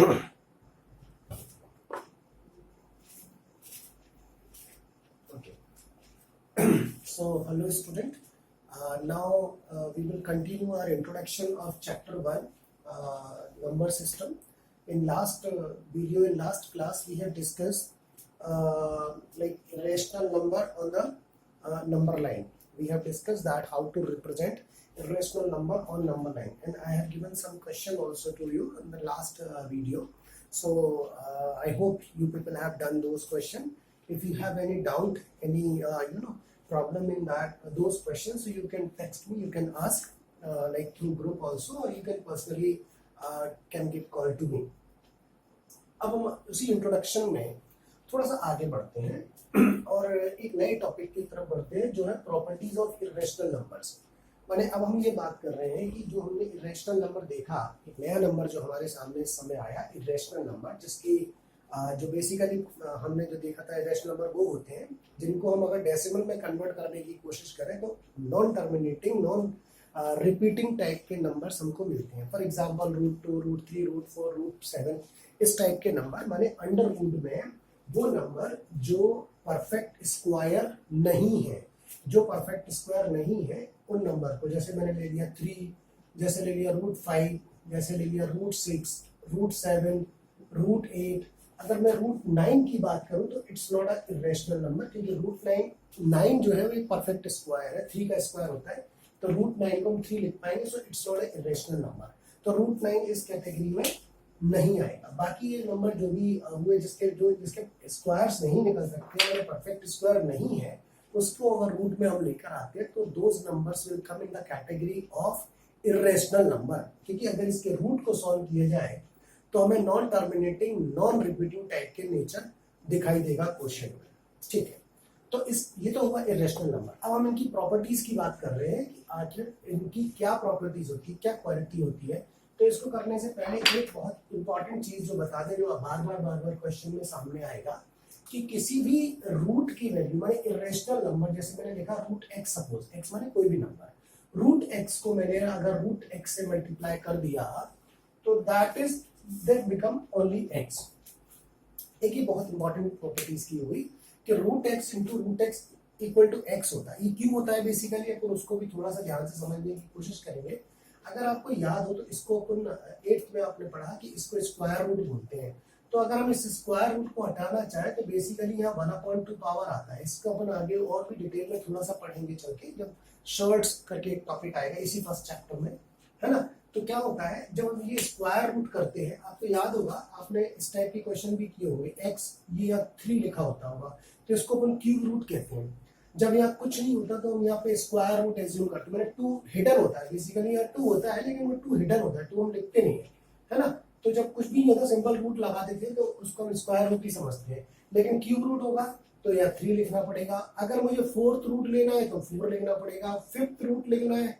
Okay. So hello student. Now we will continue our introduction of chapter 1, number system. In last video, in last class, we have discussed like irrational number on the number line. We have discussed that how to represent irrational number on number line, and I have given some question also to you in the last video. So I hope you people have done those questions. If you have any doubt, any problem in that those questions, so you can text me, you can ask like through group also, or you can personally can give call to me. अब हम उसी introduction में थोड़ा सा आगे बढ़ते हैं और एक नए टॉपिक की तरफ बढ़ते हैं जो है प्रॉपर्टीज ऑफ इरेशनल नंबर्स। माने अब हम ये बात कर रहे हैं कि जो हमने इरेशनल नंबर देखा, एक नया नंबर जो हमारे सामने इस समय आया, इरेशनल नंबर, जिसकी जो बेसिकली हमने जो देखा था इरेशनल नंबर वो होते हैं जिनको हम अगर डेसिमल में कन्वर्ट करने की कोशिश करें तो non terminating, non repeating type के नंबर्स हमको मिलते हैं। फॉर एग्जांपल √2, √3, √4, √7 इस टाइप के नंबर, माने अंडर रूट में वो नंबर जो परफेक्ट स्क्वायर नहीं है, जो परफेक्ट स्क्वायर नहीं है उन नंबर को, जैसे मैंने ले लिया 3, जैसे ले लिया √5, जैसे ले लिया √6, √7, √8। अगर मैं √9 की बात करूं तो it's not a irrational number, क्योंकि √9 जो है वो एक परफेक्ट स्क्वायर है, 3 का स्क्वायर होता है, तो √9 को हम 3 लिख पाएंगे, so it's not a irrational number. तो √9 इस कैटेगरी में नहीं आएगा। बाकी ये नंबर जो भी हुए जिसके स्क्वायर्स नहीं निकल सकते, परफेक्ट स्क्वायर नहीं है, उसको अगर रूट में हम लेकर आते हैं तो those numbers will come in the category of irrational number, क्योंकि अगर इसके रूट को सॉल्व किया जाए तो हमें non terminating, non repeating type के नेचर दिखाई देगा क्वेश्चन में। ठीक है, तो ये तो हुआ इरेशनल नंबर। अब हम इनकी प्रॉपर्टीज की बात कर रहे हैं कि आखिर इनकी क्या प्रॉपर्टीज होती है, क्या क्वालिटी होती है। तो इसको करने से पहले एक बहुत इंपॉर्टेंट चीज जो बता दें, जो बार बार क्वेश्चन में सामने आएगा, कि किसी भी रूट की वैल्यू, माने इरेशनल नंबर, जैसे मैंने लिखा √x, सपोज x माने कोई भी नंबर, √x को मैंने अगर √x से मल्टीप्लाई कर दिया तो that become only x। एक ही बहुत इंपॉर्टेंट प्रॉपर्टीज की हुई कि √x into √x equal to x होता है। ये क्यों होता है बेसिकली, अपन उसको भी थोड़ा सा ध्यान से समझने की कोशिश करेंगे। अगर आपको याद हो तो इसको अपन 8th में आपने पढ़ा कि इसको स्क्वायर रूट बोलते हैं। तो अगर हम इस स्क्वायर रूट को हटाना चाहें तो बेसिकली यहाँ 1/2 पावर आता है। इसको अपन आगे और भी डिटेल में थोड़ा सा पढ़ेंगे चल के, जब शॉर्ट्स करके एक टॉपिक आएगा इसी फर्स्ट चैप्टर में, है ना। तो क्या होता है जब हम ये स्क्वायर रूट करते हैं, आपको याद होगा आपने इस टाइप के क्वेश्चन भी किए होंगे, x ये या 3 लिखा होता होगा तो इसको अपन क्यूब रूट कहते हैं। जब यहाँ कुछ नहीं होता तो हम यहाँ पे स्क्वायर रूट एज्यूम करते हैं, मैंने 2 हिडन होता है, बेसिकली यहाँ 2 होता है लेकिन वो 2 हिडन होता है, 2 हम लिखते नहीं है ना। तो जब कुछ भी नहीं होता सिंपल रूट लगाते थे तो उसको हम स्क्वायर रूट ही समझते हैं। लेकिन क्यूब रूट होगा तो यहाँ 3 लिखना पड़ेगा, अगर मुझे 4th रूट लेना है तो 4 लिखना पड़ेगा, 5th रूट लिखना है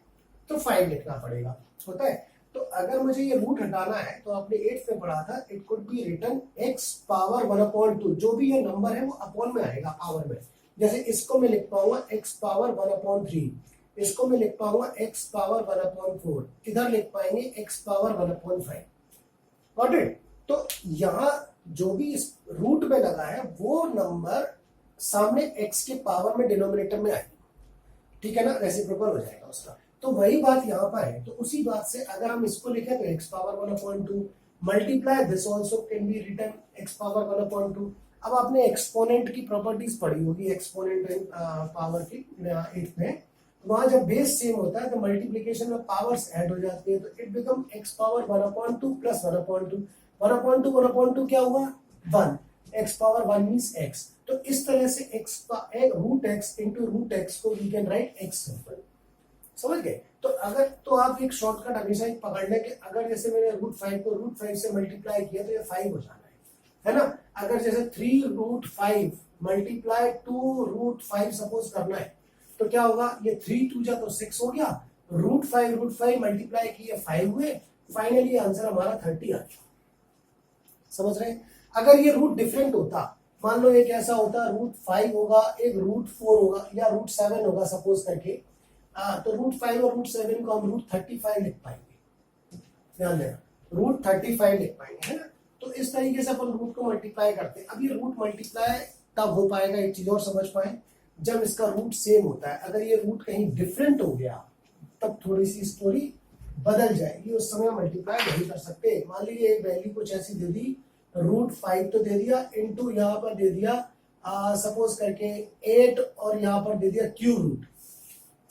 तो 5 लिखना पड़ेगा, होता है। तो अगर मुझे ये रूट हटाना है तो आपने 8th में पढ़ा था, it could be written x power 1/2, जो भी ये नंबर है वो अपॉन में आएगा, पावर में। जैसे इसको मैं लिख पाऊंगा x पावर 1/3, इसको मैं लिख पाऊंगा x पावर 1/4, इधर लिख पाएंगे x पावर 1/5। Got it. तो यहाँ जो भी इस रूट में लगा है वो नंबर सामने x के पावर में डिनोमिनेटर में आएगी, ठीक है ना, रेसिप्रोकल हो जाएगा उसका। तो वही बात यहाँ पर है। तो उसी बात से अगर हम इसको लिखें तो x power 1/2 multiply this also can be written x power 1/2। अब आपने एक्सपोनेंट की प्रॉपर्टीज पढ़ी होगी, एक्सपोनेंट पावर की 8th में, वहां जब बेस सेम होता है तो मल्टीप्लिकेशन में पावर्स ऐड हो जाती है, तो it become x power 1/2 plus 1/2। 1/2 क्या हुआ 1, x पावर 1 मींस x। तो इस तरह से √x इंटू √x को we can write x simple, समझ गए। तो अगर तो आप एक शॉर्टकट हमेशा एक पकड़ लें कि अगर जैसे मैंने √5 को √5 से मल्टीप्लाई किया तो ये 5 हो जाना है ना। अगर जैसे 3√5 मल्टीप्लाई 2√5 सपोज करना है तो क्या होगा, ये 3 2 जा तो 6 हो गया, √5 मल्टीप्लाई किए 5 हुए, फाइनली आंसर हमारा 30 आ गया। समझ रहे। अगर ये रूट डिफरेंट होता, मान लो एक ऐसा होता √5 होगा, एक √4 होगा या √7 होगा सपोज करके, तो √5 और √7 को हम √35 लिख पाएंगे, ध्यान देना, √35 लिख पाएंगे, है ना। तो इस तरीके से अपन रूट को मल्टीप्लाई करते हैं। अब ये रूट मल्टीप्लाई तब हो पाएगा, एक चीज और समझ पाए, जब इसका रूट सेम होता है। अगर ये रूट कहीं डिफरेंट हो गया तब थोड़ी सी स्टोरी बदल जाएगी, उस समय मल्टीप्लाई नहीं कर सकते। मान लीजिए एक वैल्यू कुछ ऐसी दे दी, √5 तो दे दिया, इंटू यहाँ पर दे दिया सपोज करके 8 और यहाँ पर दे दिया क्यूब रूट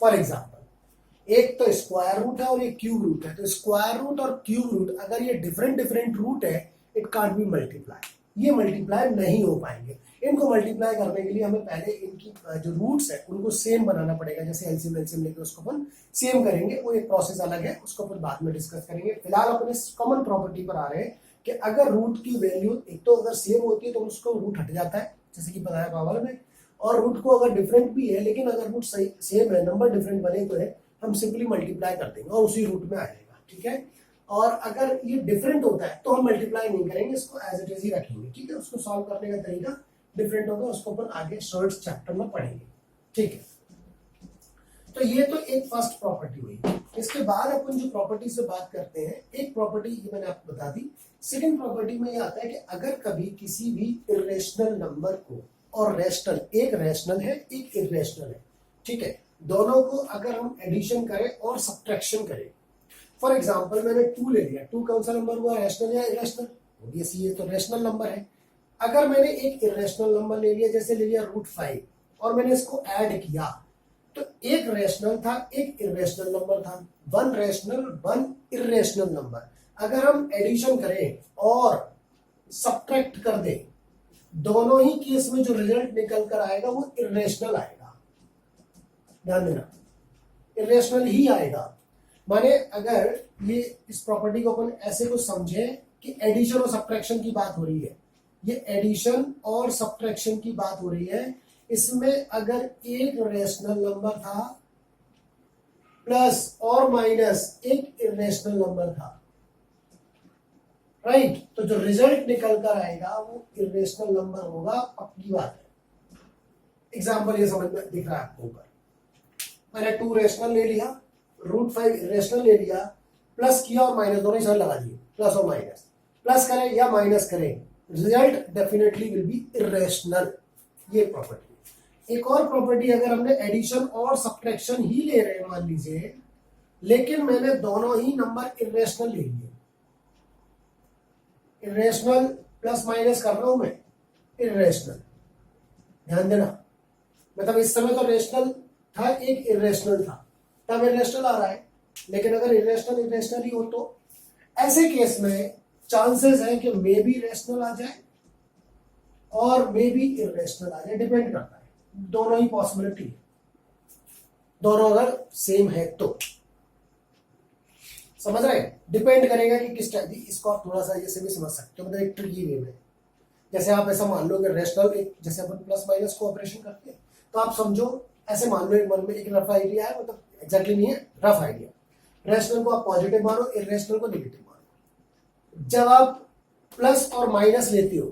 फॉर एग्जाम्पल। एक तो स्क्वायर रूट है और एक क्यूब रूट है, तो स्क्वायर रूट और क्यूब रूट अगर ये डिफरेंट डिफरेंट रूट है, इट कांट बी मल्टीप्लाई, ये मल्टीप्लाई नहीं हो पाएंगे। इनको मल्टीप्लाई करने के लिए हमें पहले इनकी जो रूट्स है उनको सेम बनाना पड़ेगा। जैसे एलसीएम एलसीएम लेके उसको अपन सेम करेंगे, वो एक प्रोसेस अलग है, उसको अपन बाद में डिस्कस करेंगे। फिलहाल अपन इस कॉमन प्रॉपर्टी पर आ रहे हैं कि अगर रूट की वैल्यू एक तो अगर सेम होती है तो उसको रूट हट जाता है, जैसे कि बताया पावर में, और रूट को अगर डिफरेंट भी है लेकिन अगर रूट सेम है, नंबर डिफरेंट बने तो है, हम सिंपली मल्टीप्लाई कर देंगे और उसी रूट में आ जाएगा, ठीक है। और अगर ये डिफरेंट होता है तो हम मल्टीप्लाई नहीं करेंगे, इसको एज इट इज ही रखेंगे, ठीक है। उसको सॉल्व करने का तरीका डिफरेंट होगा, उसको अपन आगे शॉर्ट्स चैप्टर में पढ़ेंगे, ठीक है। तो ये तो एक फर्स्ट प्रॉपर्टी हुई। इसके बाद अपन जो प्रॉपर्टी से बात करते हैं, एक प्रॉपर्टी ये मैंने आपको बता दी। सेकंड प्रॉपर्टी में ये आता है कि अगर कभी किसी भी इरेशनल नंबर को, और रैशनल, एक रैशनल है एक इरेशनल है, ठीक है, दोनों को अगर हम एडिशन करें और सब्ट्रैक्शन करें, फॉर एग्जाम्पल मैंने 2 ले लिया, 2 कौन सा नंबर हुआ, रैशनल या इरेशनल? ऑब्वियसली ये तो रैशनल नंबर है। अगर मैंने एक इरेशनल नंबर ले लिया, जैसे ले लिया √5, और मैंने इसको ऐड किया, तो एक रैशनल था एक इरेशनल नंबर था, 1 रैशनल 1 इरेशनल नंबर। अगर हम एडिशन करें और सब्ट्रैक्ट कर दें, दोनों ही केस में जो रिजल्ट निकल कर आएगा वो इरेशनल आएगा, ध्यान देना, इरेशनल ही आएगा। माने अगर ये इस प्रॉपर्टी को अपन ऐसे कुछ समझे कि एडिशन और सब्ट्रैक्शन की बात हो रही है, ये एडिशन और सब्ट्रैक्शन की बात हो रही है, इसमें अगर एक रैशनल नंबर था प्लस और माइनस एक इरेशनल नंबर था, राइट, तो जो रिजल्ट निकल कर आएगा वो इरेशनल नंबर होगा, पक्की बात है। एग्जाम्पल ये समझ में दिख रहा है आपको ऊपर, मैंने 2 रैशनल ले लिया, √5 इरेशनल ले लिया, प्लस किया और माइनस दोनों ही साइड लगा दिए, प्लस और माइनस, प्लस करें या माइनस करें, result definitely will be irrational, ये प्रॉपर्टी। एक और प्रॉपर्टी, अगर हमने एडिशन और सब्ट्रैक्शन ही ले रहे हैं मान लीजिए, लेकिन मैंने दोनों ही नंबर इरेशनल ले लिए, इरेशनल प्लस माइनस कर रहा हूं मैं, इरेशनल, ध्यान देना, मतलब इस समय तो रेशनल था एक इरेशनल था, तब इरेशनल आ रहा है, लेकिन अगर इरेशनल इरेशनल ही हो तो ऐसे केस में चांसेस है कि मे बी रेशनल आ जाए और मे बी इरेशनल आ जाए, डिपेंड करता है, दोनों ही पॉसिबिलिटी है, दोनों अगर सेम है तो, समझ रहे हैं, डिपेंड करेगा कि किस टाइप। इसको आप थोड़ा सा ऐसे भी समझ सकते हो, मतलब एक ट्रिकी वे में, जैसे आप ऐसा मान लो कि रेशनल एक, जैसे अपन प्लस माइनस को ऑपरेशन करते हैं, तो आप समझो ऐसे मान लो, एक मन में एक रफ आइडिया है, मतलब एग्जैक्टली नहीं है, रफ आइडिया, रेशनल को आप पॉजिटिव मानो, इरेशनल को नेगेटिव मानो। जब आप प्लस और माइनस लेते हो,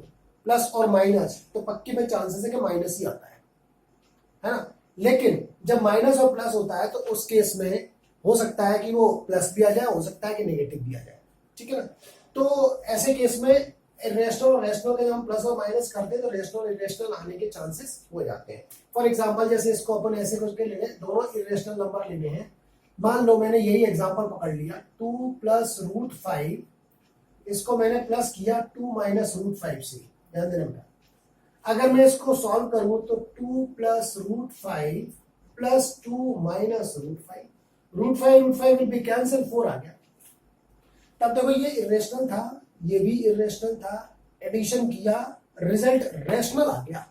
प्लस और माइनस, तो पक्की में चांसेस है कि माइनस ही आता है ना, लेकिन जब माइनस और प्लस होता है तो उस केस में हो सकता है कि वो प्लस भी आ जाए, हो सकता है कि नेगेटिव भी आ जाए, ठीक है ना। तो ऐसे केस में रेशनल और रेशनल का जब हम प्लस और माइनस करते हैं तो रेशनल और इरेशनल आने के चांसेस हो जाते हैं। फॉर एग्जांपल जैसे इसको अपन ऐसे करके ले लें, दोनों इरेशनल नंबर लेने हैं, मान लो मैंने यही एग्जांपल पकड़ लिया, 2 प्लस √5, इसको मैंने प्लस किया 2 माइनस √5 से, ध्यान देना बेटा। अगर मैं इसको सॉल्व करूं तो 2 plus √5 plus 2 minus √5, √5 will be cancel, 4 आ गया। तब देखो ये इरेशनल था, ये भी इरेशनल था, एडिशन किया, रिजल्ट रैशनल आ गया,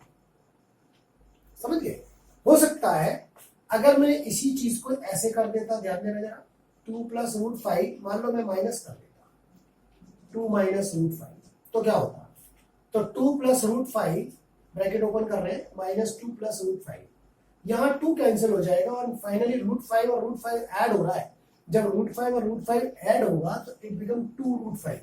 समझ गए। हो सकता है अगर मैं इसी चीज को ऐसे कर देता, ध्यान देना जरा, 2 प्लस √5, मान लो मैं माइनस कर देता, 2 माइनस √5, तो क्या होता, तो 2 प्लस √5 ब्रैकेट ओपन कर रहे हैं, माइनस 2 प्लस √5, यहाँ 2 कैंसिल हो जाएगा और फाइनली √5 और √5 ऐड हो रहा है। जब √5 और √5 ऐड होगा तो इट बिकम 2√5,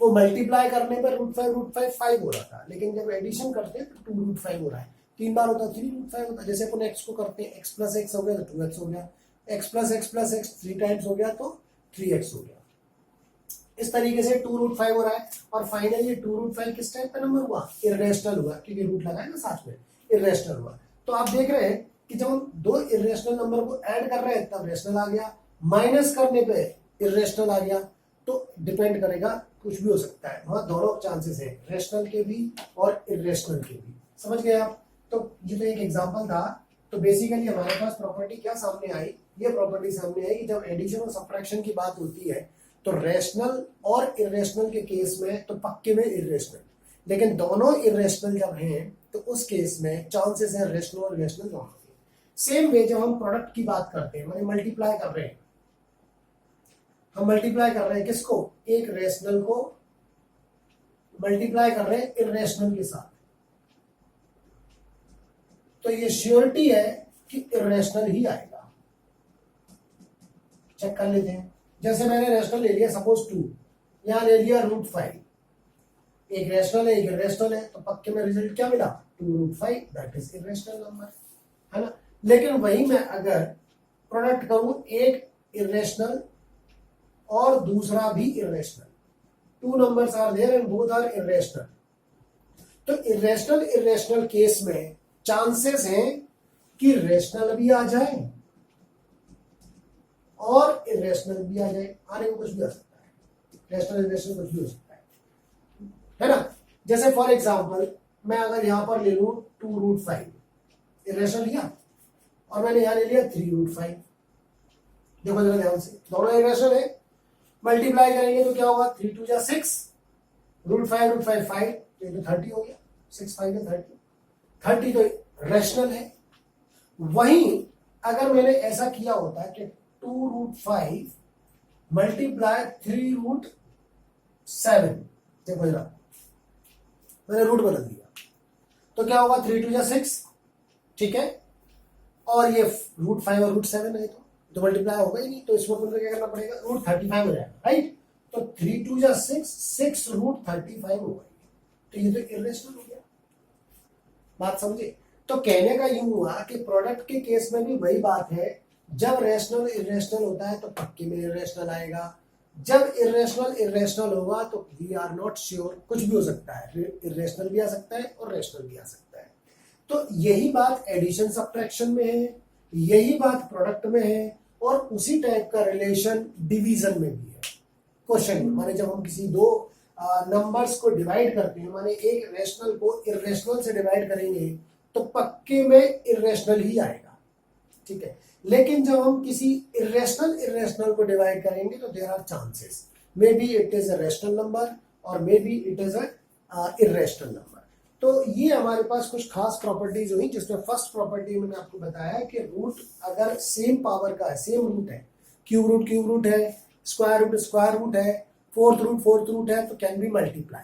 वो मल्टीप्लाई करने पर √5 5 हो रहा था, लेकिन जब एडिशन करते हैं तो 2√5 हो रहा है, 3 बार होता 3√5 होता। जैसे अपन x को करते हैं, x प्लस x हो गया तो 2x हो गया, x प्लस x 3 टाइम्स हो गया तो 3x हो गया, इस तरीके से 2√5 हो रहा है और फाइनली 2√5 किस टाइप का नंबर हुआ, इर्रेशनल हुआ, क्योंकि रूट लगा है ना साथ में, इर्रेशनल हुआ। तो आप देख रहे हैं कि जब हम दो इर्रेशनल नंबर को ऐड कर रहे हैं तब रेशनल आ गया, माइनस करने पे इर्रेशनल आ गया। तो डिपेंड करेगा, कुछ भी हो सकता है, वहां दोनों चांसेस है, रेशनल के भी और इर्रेशनल के भी। समझ गए आप? तो ये तो एक एग्जांपल था। तो बेसिकली हमारे पास प्रॉपर्टी क्या सामने आई, ये प्रॉपर्टी सामने आई कि जब एडिशन और सब्ट्रैक्शन की बात होती है तो रेशनल और इर्रेशनल के केस में तो पक्के में इर्रेशनल, लेकिन दोनों इर्रेशनल जब हैं तो उस केस में चांसेस है रेशनल और इर्रेशनल दोनों के। सेम वे जब हम प्रोडक्ट की बात करते हैं, माने मल्टीप्लाई कर रहे हैं, हम मल्टीप्लाई कर रहे हैं किसको, एक रेशनल को मल्टीप्लाई कर रहे हैं इर्रेशनल के साथ, तो ये श्योरिटी है कि इर्रेशनल ही आएगा। चेक कर लेते हैं। जैसे मैंने रेशनल ले लिया, सपोज 2, यहां ले लिया √5, एक रेशनल है एक इर्रेशनल है, तो पक्के में रिजल्ट क्या मिला, 2√5, दैट इज इर्रेशनल नंबर, है ना। लेकिन वही मैं अगर प्रोडक्ट करूं एक इर्रेशनल और दूसरा भी irrational, 2 numbers are there and both are irrational, तो इर्रेशनल इर्रेशनल केस में चांसेस हैं कि रेशनल भी आ जाए और इर्रेशनल भी आ जाए, आने को कुछ भी आ सकता है, रेशनल इर्रेशनल कुछ भी हो सकता है ना। जैसे फॉर एग्जांपल मैं अगर यहां पर ले लूं 2√5, इर्रेशनल लिया, और मैंने यहां ले लिया 3√5, देखो जरा ध्यान से, दोनों इर्रेशनल है, मल्टीप्लाई करेंगे तो क्या होगा, 3 2 6, √5 5, तो 30 हो गया, 6 5 30 तो रेशनल है। वहीं अगर मैंने ऐसा किया होता है कि 2√5 मल्टीप्लाई 3√7, देखो जरा मैंने रूट बदल दिया, तो क्या होगा, 3 2 6, ठीक है, और ये √5 और √7 है तो मल्टीप्लाई होगा ही नहीं, तो इसमें अपन को क्या करना पड़ेगा, √35 हो जाएगा, राइट। तो 3 2 6, 6√35 होगा, तो ये तो इर्रेशनल हो गया। बात समझे? तो कहने का यूं हुआ कि प्रोडक्ट के केस में भी वही बात है, जब रेशनल इर्रेशनल होता है तो पक्के में इर्रेशनल आएगा, जब इर्रेशनल इर्रेशनल होगा तो वी आर नॉट श्योर, कुछ भी हो सकता है, इर्रेशनल भी आ सकता है और रेशनल भी आ सकता है। तो यही बात एडिशन सब्ट्रैक्शन में है, यही बात प्रोडक्ट में है, और उसी टाइप का रिलेशन डिवीजन में भी है। क्वेश्चन में माने जब हम किसी दो नंबर्स को डिवाइड करते हैं, माने एक रेशनल को इर्रेशनल से डिवाइड करेंगे तो पक्के में इर्रेशनल ही आएगा, ठीक है। लेकिन जब हम किसी इर्रेशनल को डिवाइड करेंगे तो there are chances, maybe it is a rational number और maybe it is a irrational number. तो ये हमारे पास कुछ खास प्रॉपर्टीज हुई, जिसमें फर्स्ट प्रॉपर्टी मैंने आपको बताया कि रूट अगर सेम पावर का है, सेम रूट है, क्यूब रूट है, स्क्वायर रूट है, फोर्थ रूट है, तो कैन बी मल्टीप्लाई।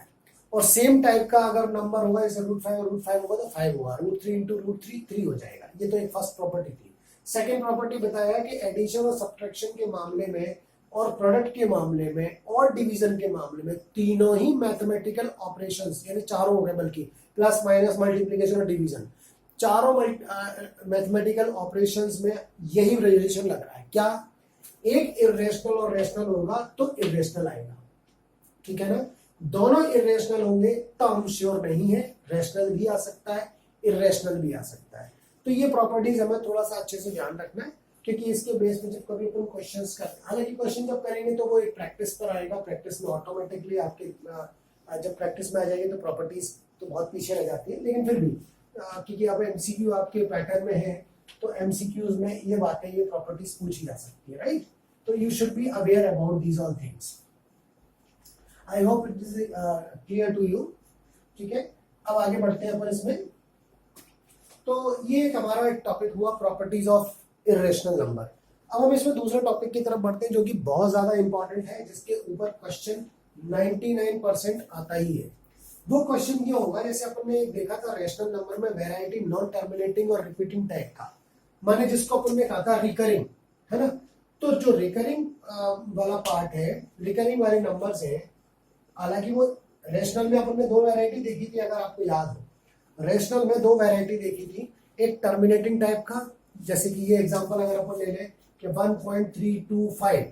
और सेम टाइप का अगर नंबर होगा, जैसे √5 और √5 होगा तो 5 होगा, √3 इंटू √3 3 हो जाएगा। ये तो एक फर्स्ट प्रॉपर्टी थी। सेकेंड प्रॉपर्टी बताया कि एडिशन और सब्ट्रैक्शन के मामले में और प्रोडक्ट के मामले में और डिवीजन के मामले में तीनों ही मैथमेटिकल ऑपरेशंस, यानी चारों हो गए, बल्कि प्लस माइनस मल्टीप्लिकेशन और डिवीजन, चारों मैथमेटिकल ऑपरेशंस में यही रिलेशन लग रहा है। क्या? एक इर्रेशनल और रेशनल होगा तो इर्रेशनल आएगा, ठीक है ना। दोनों इर्रेशनल होंगे तो हम श्योर नहीं है, रेशनल भी आ सकता है, इर्रेशनल भी आ सकता है। तो ये प्रॉपर्टीज हमें थोड़ा सा अच्छे से ध्यान रखना है, क्योंकि इसके बेस पे जब कभी अपन क्वेश्चंस करते हैं, हालांकि क्वेश्चन जब करेंगे तो वो एक प्रैक्टिस पर आएगा, प्रैक्टिस में ऑटोमेटिकली आपके जब प्रैक्टिस में आ जाएगी तो प्रॉपर्टीज तो बहुत पीछे रह जाती है, लेकिन फिर भी क्योंकि अब एमसीक्यू आपके पैटर्न में है तो एमसीक्यूज में ये बातें, ये प्रॉपर्टीज पूछी जा सकती है, राइट। तो you should be aware about these all things. I hope it is clear to you, ठीक है। अब आगे बढ़ते हैं अपन इसमें। तो ये हमारा एक टॉपिक हुआ प्रॉपर्टीज ऑफ इर्रेशनल नंबर। अब हम इसमें दूसरे टॉपिक की तरफ बढ़ते हैं, जो कि बहुत ज्यादा इंपॉर्टेंट है, जिसके ऊपर क्वेश्चन 99% आता ही है। वो क्वेश्चन ये होगा, जैसे अपन ने देखा था रेशनल नंबर में वैरायटी नॉन टर्मिनेटिंग और रिपीटिंग टाइप का, माने जिसको अपन ने कहा था रिकरिंग, है ना। तो जो रिकरिंग वाला पार्ट है, रिकरिंग वाले नंबर्स हैं, हालांकि वो रेशनल में अपन ने दो वैरायटी देखी थी, अगर आपको याद हो, रेशनल में दो वैरायटी देखी थी, एक टर्मिनेटिंग टाइप का, जैसे कि ये एग्जांपल अगर अपन ले लें कि 1.325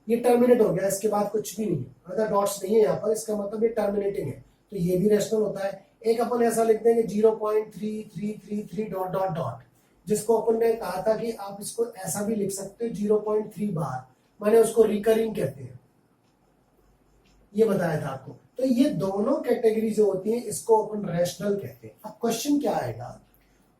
ये टर्मिनेट हो गया, इसके बाद कुछ भी नहीं है, अगर डॉट्स नहीं है यहाँ पर इसका मतलब ये टर्मिनेटिंग है, तो ये भी रेशनल होता है। एक अपन ऐसा लिख देंगे 0.3333 डॉट डॉट डॉट, जिसको अपन ने कहा था कि आप इसको ऐसा भी लिख सकते हो 0.3 बार, माने उसको रिकरिंग कहते हैं, ये बताया था आपको। तो ये दोनों कैटेगरी जो होती है इसको अपन रैशनल कहते हैं। अब क्वेश्चन क्या आएगा,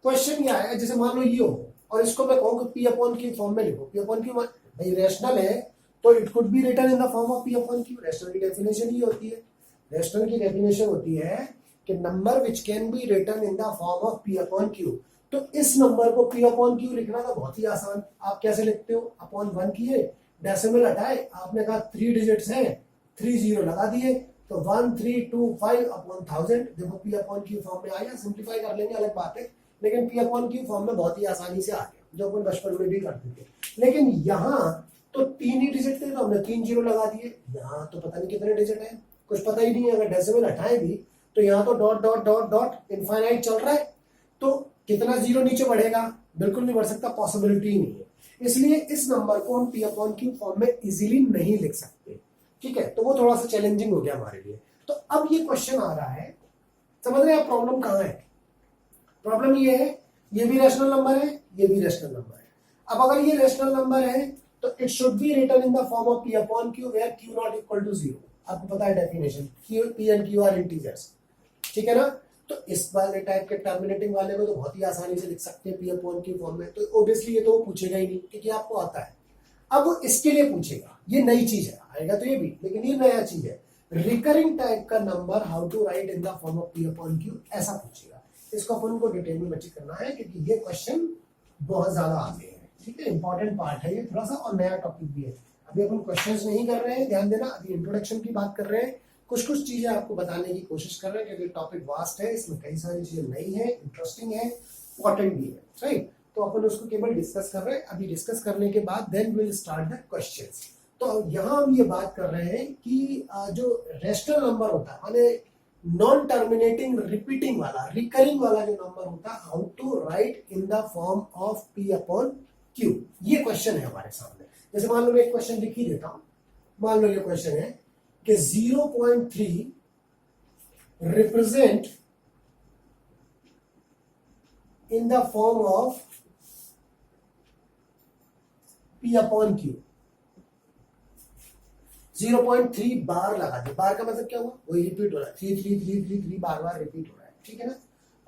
क्वेश्चन क्या आएगा, जैसे मान लो ये हो और इसको मैं कहूँ कि पी अपॉन क्यू फॉर्म में लिखो, पी अपॉन क्यू भाई रैशनल है तो it could be written in the form of P upon Q. Rational की डेफिनेशन ही होती है, रैशनल की डेफिनेशन होती है कि number which can be written in the form of P upon Q. तो इस नंबर को पी अपॉन क्यू लिखना था बहुत ही आसान, आप कैसे लिखते हो, अपॉन 1 किए, डेसिमल हटाए, आपने कहा 3 डिजिट्स हैं, 3 0 लगा दिए, तो 1325 अपॉन 1000, देखो पी अपॉन क्यू फॉर्म में आया। सिंप्लीफाई कर लेंगे अलग बात है, लेकिन पी अपॉन क्यू फॉर्म में बहुत ही आसानी से आ गया, जो अपन बचपन में भी करते थे। लेकिन यहाँ तो 3 ही डिजिट थे तो हमने 3 0 लगा दिए, यहाँ तो पता नहीं कितने डिजिट है, कुछ पता ही नहीं है। अगर डेसिमल हटाए भी तो यहाँ तो dot dot dot dot infinite चल रहा है, तो कितना जीरो नीचे बढ़ेगा, बिल्कुल नहीं बढ़ सकता, पॉसिबिलिटी ही नहीं है। इसलिए इस नंबर को हम पी अपॉन क्यू फॉर्म में इजीली नहीं लिख सकते, ठीक है, तो वो थोड़ा सा चैलेंजिंग हो गया हमारे लिए। तो अब ये क्वेश्चन आ रहा है, समझ रहे हैं आप प्रॉब्लम कहां है, प्रॉब्लम ये है ये भी रैशनल नंबर है, ये भी रैशनल नंबर है। अब अगर ये रैशनल नंबर है तो it should be written in the form of P upon Q where Q not equal to 0। आपको पता है definition, P and Q are integers, ठीक है ना। तो इस वाले टाइप के टर्मिनेटिंग वाले को तो बहुत ही आसानी से लिख सकते हैं पी अपॉन क्यू फॉर्म में, तो ऑब्वियसली ये तो वो पूछेगा ही नहीं क्योंकि आपको आता है। अब वो इसके लिए पूछेगा, ये नई चीज है, आएगा तो ये भी, लेकिन ये नया चीज है, रिकरिंग टाइप का number how to write in the form of P upon Q, ऐसा पूछेगा। इसको अपन को डिटेल में बच्चे करना है क्योंकि ये क्वेश्चन बहुत ज्यादा आगे है, ठीक है, इंपॉर्टेंट पार्ट है ये थोड़ा सा, और नया टॉपिक भी है। अभी अपन क्वेश्चंस नहीं कर रहे हैं, ध्यान देना, अभी इंट्रोडक्शन की बात कर रहे हैं, कुछ कुछ चीजें आपको बताने की कोशिश कर रहे हैं क्योंकि टॉपिक वास्ट है, इसमें कई सारी चीजें नई है, इंटरेस्टिंग है, इंपॉर्टेंट भी है, राइट। तो अपन उसको केवल डिस्कस कर रहे हैं। अभी डिस्कस करने के बाद then will start the questions. तो यहाँ हम ये बात कर रहे हैं कि जो रैशनल नंबर होता है, माने नॉन टर्मिनेटिंग रिपीटिंग वाला रिकरिंग वाला जो नंबर होता है, how to write in the form of P upon Q, ये क्वेश्चन है हमारे सामने। जैसे मान लो मैं एक क्वेश्चन लिख ही देता हूं, मान लो ये क्वेश्चन है कि 0.3 represent in the form of P upon Q. 0.3 बार लगा दे, बार का मतलब क्या हुआ, वही रिपीट हो रहा है, 3 बार बार रिपीट हो रहा है, ठीक है ना।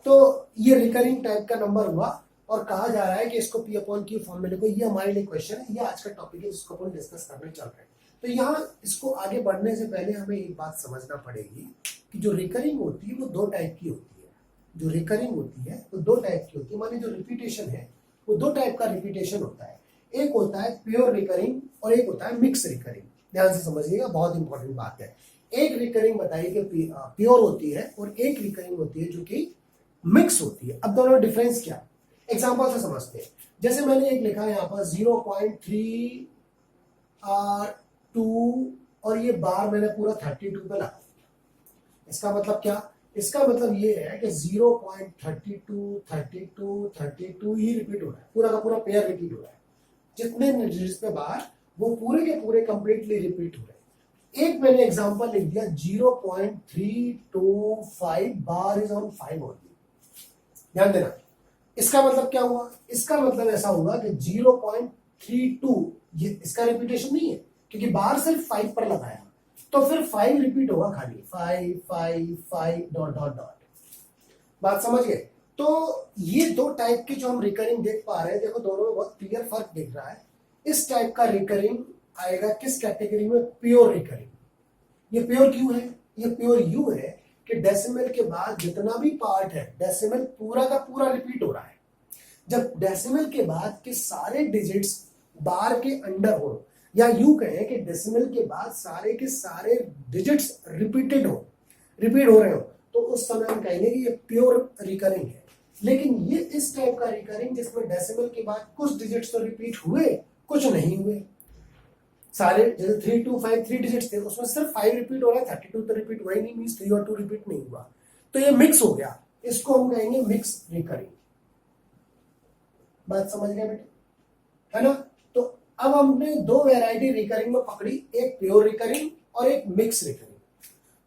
तो ये रिकरिंग टाइप का नंबर हुआ और कहा जा रहा है कि इसको पी अपॉन क्यू फॉर्म में लिखो। ये हमारे लिए क्वेश्चन है, ये आज का टॉपिक है जिसको अपन डिस्कस करने चल रहे हैं। तो यहाँ इसको आगे बढ़ने से पहले हमें एक बात समझना पड़ेगी कि जो रिकरिंग होती है वो 2 टाइप की होती है। जो रिकरिंग होती है वो 2 टाइप की होती है, माने जो रिपीटेशन है वो 2 टाइप का रिपीटेशन होता है। एक होता है प्योर रिकरिंग और एक होता है मिक्स रिकरिंग। ध्यान से समझिएगा, बहुत इंपॉर्टेंट बात है। एक रिकरिंग बताइए कि प्योर होती है और एक रिकरिंग होती है जो कि मिक्स होती है। अब दोनों में डिफरेंस क्या, एग्जांपल से समझते हैं। जैसे मैंने एक लिखा है यहाँ पर 0.32 और ये बार मैंने पूरा 32 पे लगा। इसका मतलब क्या, इसका मतलब ये है कि 0.32 32 32 ही रिपीट हो रहा है, पूरा का पूरा पेयर रिपीट हो रहा है। जितने डिजिट्स पे बार वो पूरे के पूरे कंप्लीटली रिपीट हो रहे हैं। एक मैंने एग्जांपल लिख दिया 0.325 बार इज ऑन 5 ओनली। ध्यान देना, इसका मतलब क्या हुआ, इसका मतलब ऐसा हुआ कि 0.32 ये इसका रिपीटेशन नहीं है क्योंकि बार सिर्फ 5 पर लगाया, तो फिर 5 रिपीट होगा खाली, 5 5 5 डॉट डॉट डॉट। बात समझ गए। तो ये 2 टाइप के जो हम रिकरिंग देख पा रहे हैं, देखो दोनों में बहुत क्लियर फर्क दिख रहा है। इस टाइप का रिकरिंग आएगा किस कैटेगरी में, प्योर रिकरिंग। ये प्योर क्यों है, ये प्योर यू है कि डेसिमल के बाद जितना भी पार्ट है, डेसिमल पूरा का पूरा रिपीट हो रहा है। जब डेसिमल के बाद के सारे डिजिट्स बार के अंडर हो, या यू कहें कि डेसिमल के बाद सारे के सारे डिजिट्स रिपीट हो रहे हो, तो उस समय हम कहेंगे कि ये प्योर रिकरिंग है। लेकिन ये इस टाइप का रिकरिंग जिसमें डेसिमल के बाद कुछ डिजिट्स तो रिपीट हुए, कुछ नहीं हुए, सारे जैसे 3 2 5 3 डिजिट्स थे, उसमें सिर्फ 5 रिपीट हो रहा है, 32 तो रिपीट हुआ ही नहीं, मींस 3 और 2 रिपीट नहीं हुआ, तो ये मिक्स हो गया। इसको हम कहेंगे मिक्स रिकरिंग। बात समझ गए बेटे, है ना। तो अब हमने दो वैरायटी रिकरिंग में पकड़ी, एक प्योर रिकरिंग और एक मिक्स रिकरिंग।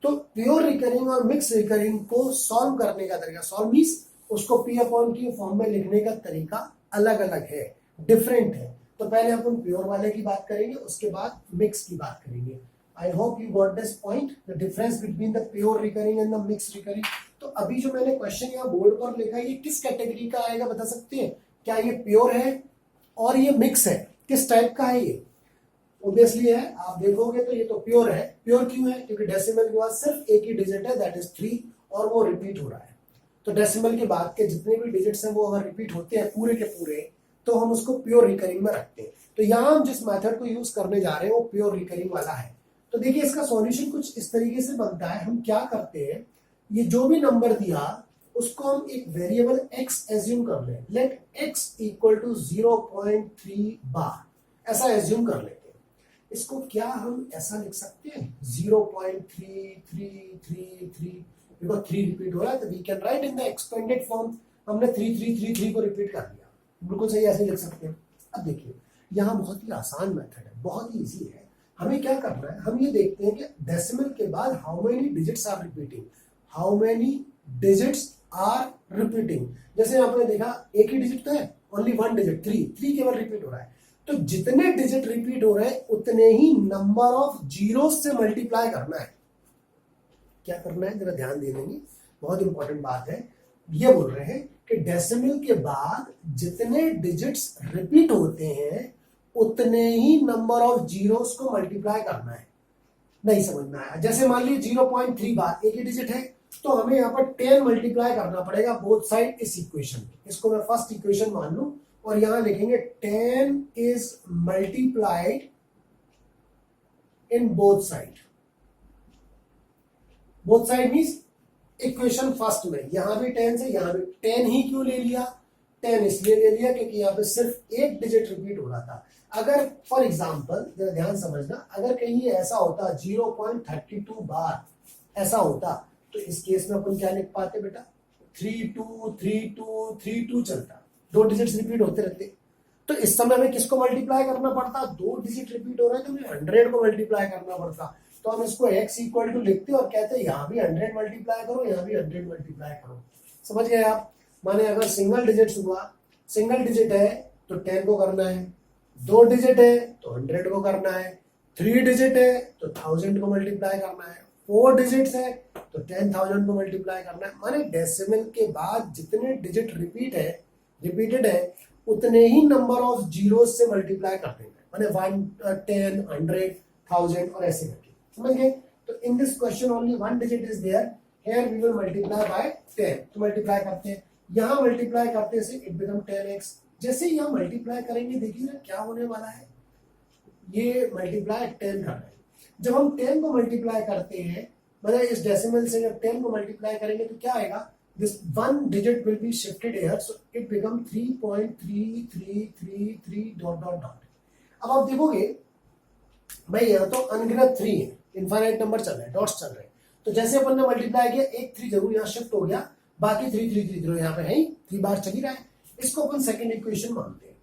तो प्योर रिकरिंग और मिक्स रिकरिंग को सॉल्व करने का तरीका, सॉल्व मींस उसको P अपॉन Q फॉर्म में लिखने का तरीका अलग अलग है, डिफरेंट है। तो पहले अपन प्योर वाले की बात करेंगे, उसके बाद मिक्स की बात करेंगे। I hope you got this point, the difference between the pure recurring and the mix recurring. तो अभी जो मैंने क्वेश्चन यहाँ बोर्ड पर लिखा है, ये किस कैटेगरी का आएगा बता सकते हैं? क्या ये प्योर है और ये मिक्स है? किस टाइप का है ये? ऑब्वियसली है, आप देखोगे तो ये तो प्योर है। प्योर क्यों है? क्योंकि डेसिमल के बाद सिर्फ एक ही डिजिट है, दैट इज 3, और वो रिपीट हो रहा है। तो डेसिमल के बाद के जितने भी डिजिट्स हैं वो अगर रिपीट होते हैं पूरे के पूरे, तो हम उसको प्योर रिकरिंग में रखते हैं। तो यहाँ हम जिस मेथड को यूज करने जा रहे हैं वो प्योर रिकरिंग वाला है। तो देखिए इसका सॉल्यूशन कुछ इस तरीके से बनता है। हम क्या करते हैं, ये जो भी नंबर दिया उसको हम एक वेरिएबल x एज्यूम कर लें। लेट x इक्वल टू 0.3 बार, ऐसा एज्यूम कर लेते हैं। इसको क्या हम ऐसा लिख सकते हैं 0.3333, बिकॉज 3 रिपीट हो रहा है, तो we can write in the expanded form. हमने 3333 को रिपीट कर दिया, बिल्कुल सही, ऐसे लिख सकते हैं। अब देखिए यहाँ बहुत ही आसान मेथड है, बहुत ही इजी है। हमें क्या करना है, हम ये देखते हैं कि डेसिमल के बाद how many digits are repeating, how many digits are repeating. जैसे आपने देखा एक ही डिजिट तो है, ओनली वन डिजिट 3 केवल रिपीट हो रहा है। तो जितने डिजिट रिपीट हो रहे हैं उतने ही नंबर ऑफ जीरो से मल्टीप्लाई करना है। क्या करना है जरा ध्यान दे देंगे, बहुत इंपॉर्टेंट बात है। ये बोल रहे हैं कि डेसिमल के बाद जितने डिजिट्स रिपीट होते हैं उतने ही नंबर ऑफ जीरोस को मल्टीप्लाई करना है। नहीं समझ में आया? जैसे मान लीजिए 0.3 बार एक ही डिजिट है, तो हमें यहाँ पर 10 मल्टीप्लाई करना पड़ेगा बोथ साइड इस इक्वेशन में। इसको मैं फर्स्ट इक्वेशन मान लूं और यहां लिखेंगे 10 is multiplied in both side. Both side means equation first में, यहां भी 10 से यहां भी 10 ही क्यों ले लिया? 10 इसलिए ले लिया क्योंकि यहाँ पे सिर्फ एक डिजिट रिपीट हो रहा था। अगर फॉर एग्जाम्पल जरा ध्यान समझना, अगर कहीं ऐसा होता 0.32 बार ऐसा होता, तो इस केस में अपन क्या लिख पाते बेटा? 323232 चलता, दो डिजिट्स रिपीट होते रहते। तो इस समय में किसको मल्टीप्लाई करना पड़ता? दो डिजिट रिपीट हो रहे हैं तो हमें 100 को मल्टीप्लाई करना पड़ता। तो हम इसको x इक्वल टू लिखते और कहते हैं यहाँ भी 100 मल्टीप्लाई करो, यहाँ भी 100 मल्टीप्लाई करो। समझ गए आप? माने अगर सिंगल डिजिट हुआ, सिंगल डिजिट है तो 10 को करना है, दो डिजिट है तो 100 को करना है, 3 डिजिट है तो 1000 को मल्टीप्लाई करना है, 4 डिजिट्स है तो 10,000 को मल्टीप्लाई करना है। माने डेसिमल के बाद जितने डिजिट रिपीटेड है उतने ही नंबर ऑफ जीरो से मल्टीप्लाई कर देंगे, माने 1, 10, 100, 1000 और ऐसे करके। समझ गए? तो in this question only one digit is there, here we will multiply by 10। तो मल्टीप्लाई करते हैं, यहां मल्टीप्लाई करते से इट बिकम 10x। जैसे यहां मल्टीप्लाई करेंगे देखिए ना क्या होने वाला है, ये मल्टीप्लाई 10 कर रहे हैं। जब हम 10 को मल्टीप्लाई करते हैं, मतलब इस डेसिमल से जब 10 को मल्टीप्लाई करेंगे तो क्या आएगा? this one digit will be shifted here, so it become 3.3333 dot dot dot. अब आप देखोगे भाई यहाँ तो अनगिनत 3 है, इनफाइनाइट नंबर चल रहे हैं, डॉट्स चल रहे हैं। तो जैसे अपन ने मल्टीप्लाई किया, एक 3 जरूर यहाँ शिफ्ट हो गया, बाकी 3 यहाँ पे है ही, 3 बार चल ही रहा है। इसको अपन सेकंड इक्वेशन मानते हैं,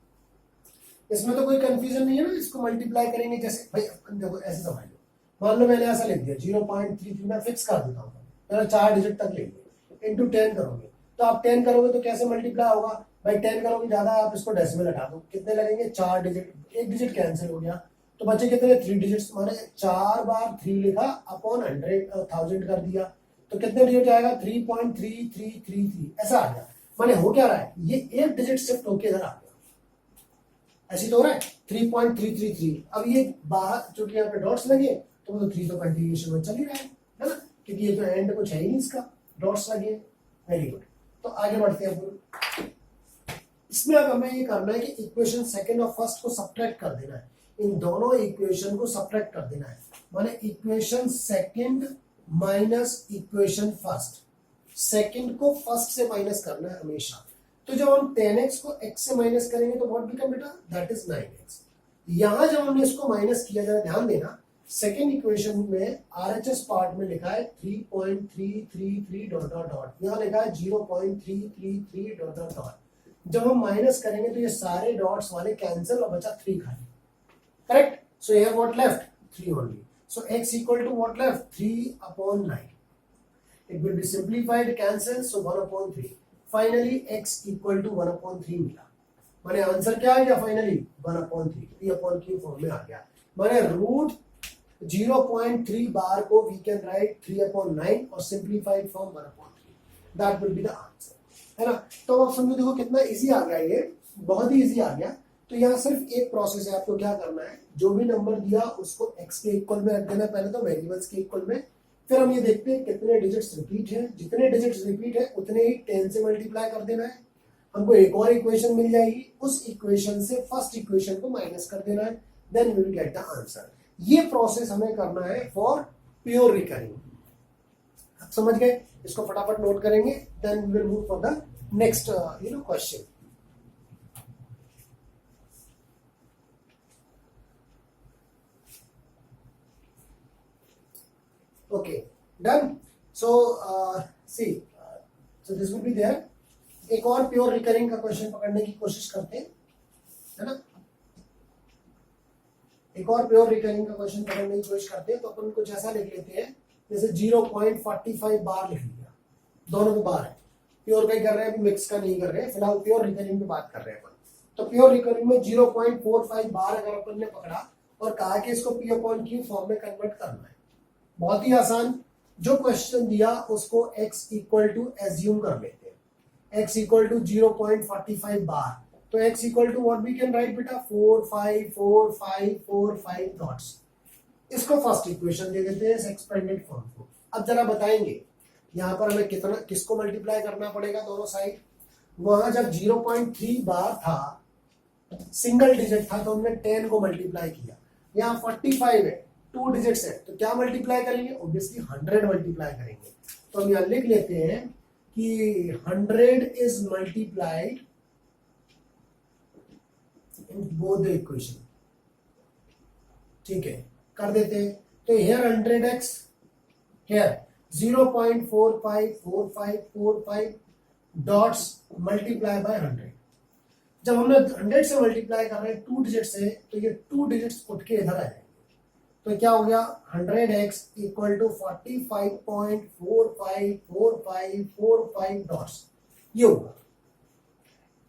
इसमें तो कोई कंफ्यूजन नहीं है ना। इसको मल्टीप्लाई करेंगे जैसे भाई अपन देखो ऐसे समझ लो, मान लो मैंने ऐसा लिख दिया 0.33 मैं फिक्स कर देता हूँ, मेरा 4 डिजिट तक ले लिया, इंटू 10 करोगे तो आप 10 करोगे तो कैसे मल्टीप्लाई होगा भाई? 10 करोगे ज्यादा, आप इसको डेसिमल हटा दो, कितने लगेंगे? 4 डिजिट, एक डिजिट कैंसिल हो गया तो बचे कितने? 3 डिजिट्स। माने 4 बार 3 लिखा अपॉन 1000 कर दिया, तो कितने डिजिट आएगा? 3.3333 ऐसा आ गया। माने हो क्या रहा है, ये एक डिजिट शिफ्ट होके इधर आ गया, ऐसी तो हो रहा है 3.333। अब ये बाहर चूंकि यहाँ पे डॉट्स लगे तो 3 तो कंटिन्यूएशन में चल ही रहा है ना, क्योंकि ये तो एंड कुछ है ही नहीं इसका, डॉट्स लगे। वेरी गुड, तो आगे बढ़ते हैं अपन। इसमें अब हमें ये करना है कि इक्वेशन सेकंड और फर्स्ट को सब्ट्रैक्ट कर देना है, इन दोनों इक्वेशन को सब्ट्रैक्ट कर देना है। माने equation second minus equation first, second को फर्स्ट से माइनस करना है हमेशा। तो जब हम 10x को x से माइनस करेंगे तो व्हाट बिकम बेटा? That is 9x। यहां जब हमने इसको माइनस किया, जरा ध्यान देना, सेकेंड इक्वेशन में RHS पार्ट में लिखा है 3.333 डॉट डॉट डॉट, यहाँ लिखा है 0.333 डॉट डॉट डॉट। जब हम माइनस करेंगे तो ये सारे डॉट्स वाले कैंसिल और बचा 3 खाली। correct? So here what left? 3 only. So x equal to what left? 3 upon 9. It will be simplified, cancel, so 1 upon 3. Finally x equal to 1 upon 3 मिला. माने आंसर क्या आ गया finally? 1 upon 3. 3 upon q form में आ गया. माने root 0.3 बार को we can right 3 upon 9 और simplified form 1 upon 3. That will be the answer. है ना? तो आप समझो, देखो कितना इजी आ गया, ये बहुत ही इजी आ गया. तो यहाँ सिर्फ एक प्रोसेस है, आपको क्या करना है, जो भी नंबर दिया उसको x के इक्वल में रख देना पहले, तो वेरिएबल्स के इक्वल में. फिर हम ये देखते हैं कितने डिजिट्स रिपीट है. जितने डिजिट्स रिपीट है उतने ही 10 से मल्टीप्लाई कर देना है. हमको एक और इक्वेशन मिल जाएगी, उस इक्वेशन से फर्स्ट इक्वेशन को माइनस कर देना है, then we will get the answer. ये प्रोसेस हमें करना है फॉर प्योर रिकरिंग. आप समझ गए? इसको फटाफट नोट करेंगे, then we will move for the next question. Okay, done. So see, so this will be there. एक और प्योर रिकरिंग का क्वेश्चन पकड़ने की कोशिश करते हैं, है ना? एक और प्योर रिकरिंग का क्वेश्चन पकड़ने की कोशिश करते हैं. तो अपन कुछ ऐसा लिख लेते हैं, जैसे 0.45 बार लिख लिया. दोनों में बार है, प्योर का ही कर रहे हैं, मिक्स का नहीं कर रहे हैं. फिलहाल प्योर रिकरिंग की बात कर रहे हैं अपन. तो प्योर रिकरिंग में 0.45 बार अगर अपन ने पकड़ा और कहा कि इसको P upon Q फॉर्म में कन्वर्ट करना है, बहुत ही आसान. जो क्वेश्चन दिया उसको x इक्वल टू एज्यूम कर लेते हैं. x equal to 0.45 bar. तो x equal to what we can write बेटा? 4 5 4 5 4 5 डॉट्स. इसको फर्स्ट इक्वेशन दे देते हैं इस एक्सपेंडेड फॉर्म को. अब जरा बताएंगे यहाँ पर हमें किसको मल्टीप्लाई करना पड़ेगा दोनों साइड. वहां जब 0.3 बार था, सिंगल डिजिट था, तो हमने 10 को मल्टीप्लाई किया. यहाँ 45 है, 2 डिजिट्स है, तो क्या मल्टीप्लाई करेंगे? ऑब्वियसली 100 मल्टीप्लाई करेंगे. तो हम यहाँ लिख लेते हैं कि 100 is multiplied in both the equation. ठीक है, कर देते हैं. तो here 100x, here 0.454545 dots multiply by 100. जब हमने 100 से मल्टीप्लाई कर रहे हैं 2 डिजिट से, तो ये 2 डिजिट्स उठ के इधर आ जाएंगे. तो क्या हो गया? 100x equal to 45.454545 dots. ये होगा.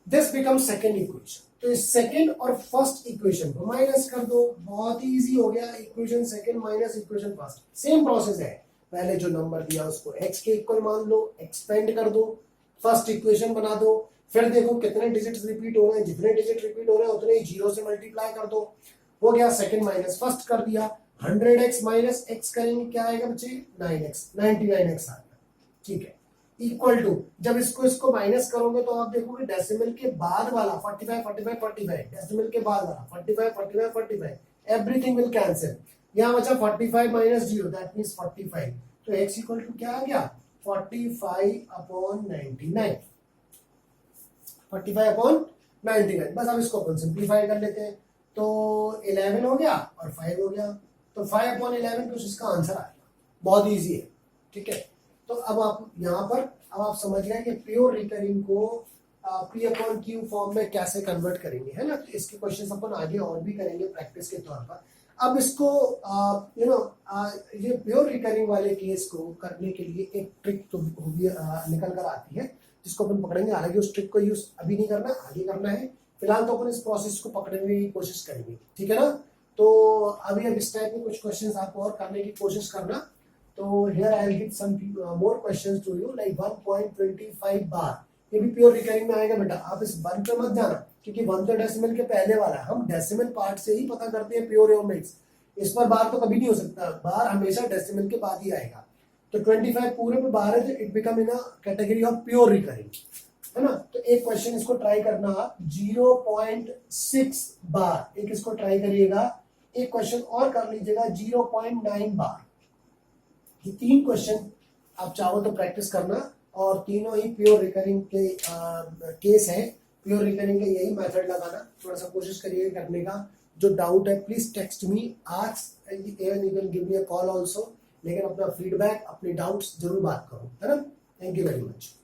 This become second equation. तो इस सेकेंड और फर्स्ट इक्वेशन को माइनस कर दो. बहुत ही इजी हो गया. Equation second minus equation first, same process है. पहले जो नंबर दिया उसको x के इक्वल मान लो, एक्सपेंड कर दो, फर्स्ट इक्वेशन बना दो. फिर देखो कितने डिजिट्स रिपीट हो रहे हैं, जितने डिजिट रिपीट हो रहे हैं उतने ही 0 से मल्टीप्लाई कर दो. हो गया. सेकेंड माइनस फर्स्ट कर दिया. 100x माइनस x करेंगे, क्या आएगा बच्चे? 9x, 99x आ गया. ठीक है. इक्वल टू, जब इसको माइनस करोगे तो आप देखोगे डेसिमल के बाद वाला 45 45 45, डेसिमल के बाद वाला 45 45 45, एवरीथिंग विल कैंसिल. यहाँ बचा 45 माइनस 0, दैट मींस 45. तो x इक्वल टू क्या आ गया? 45 अपॉन 99. 45 अपॉन 99. बस अब इसको अपन सिंप्लीफाई कर लेते हैं. तो 11 हो गया और 5 हो गया. तो 5 अपॉन 11 कुछ इसका आंसर आएगा. बहुत इजी है. ठीक है. तो अब आप यहाँ पर अब आप समझ गए कि प्योर रिकरिंग को P अपॉन Q फॉर्म में कैसे कन्वर्ट करेंगे, है ना. तो इसके क्वेश्चन अपन आगे और भी करेंगे प्रैक्टिस के तौर पर. अब इसको ये प्योर रिकरिंग वाले केस को करने के लिए एक ट्रिक तो निकल कर आती है, जिसको अपन पकड़ेंगे. हालांकि उस ट्रिक को यूज अभी नहीं करना, आगे करना है. फिलहाल तो अपन इस प्रोसेस को पकड़ने की कोशिश करेंगे. ठीक है ना. तो अभी अब इस टाइप के कुछ क्वेश्चंस आपको और करने की कोशिश करना. तो here I will give some more questions to you, like 1.25 bar. ये भी प्योर रिकरिंग में आएगा बेटा. आप इस 1 पे मत जाना, क्योंकि 1 तो डेसिमल के पहले वाला है. हम डेसिमल पार्ट से ही पता करते हैं प्योर और मिक्स. इस पर बार तो कभी नहीं हो सकता, बार हमेशा डेसिमल के बाद ही आएगा. तो 25 पूरे पे बार है, तो it become in a category of pure recurring, है ना. तो एक क्वेश्चन इसको ट्राई करना आप, 0.6 बार. एक इसको ट्राई करिएगा. एक क्वेश्चन और कर लीजिएगा 0.9 बार. ये 3 क्वेश्चन आप चाहो तो प्रैक्टिस करना, और तीनों ही प्योर रिकरिंग के केस है. प्योर रिकरिंग का यही मेथड लगाना. थोड़ा सा कोशिश करिए करने का. जो डाउट है please text me, ask, even you can give me a call also. लेकिन अपना फीडबैक, अपने डाउट्स जरूर बात करो, है ना. Thank you very much.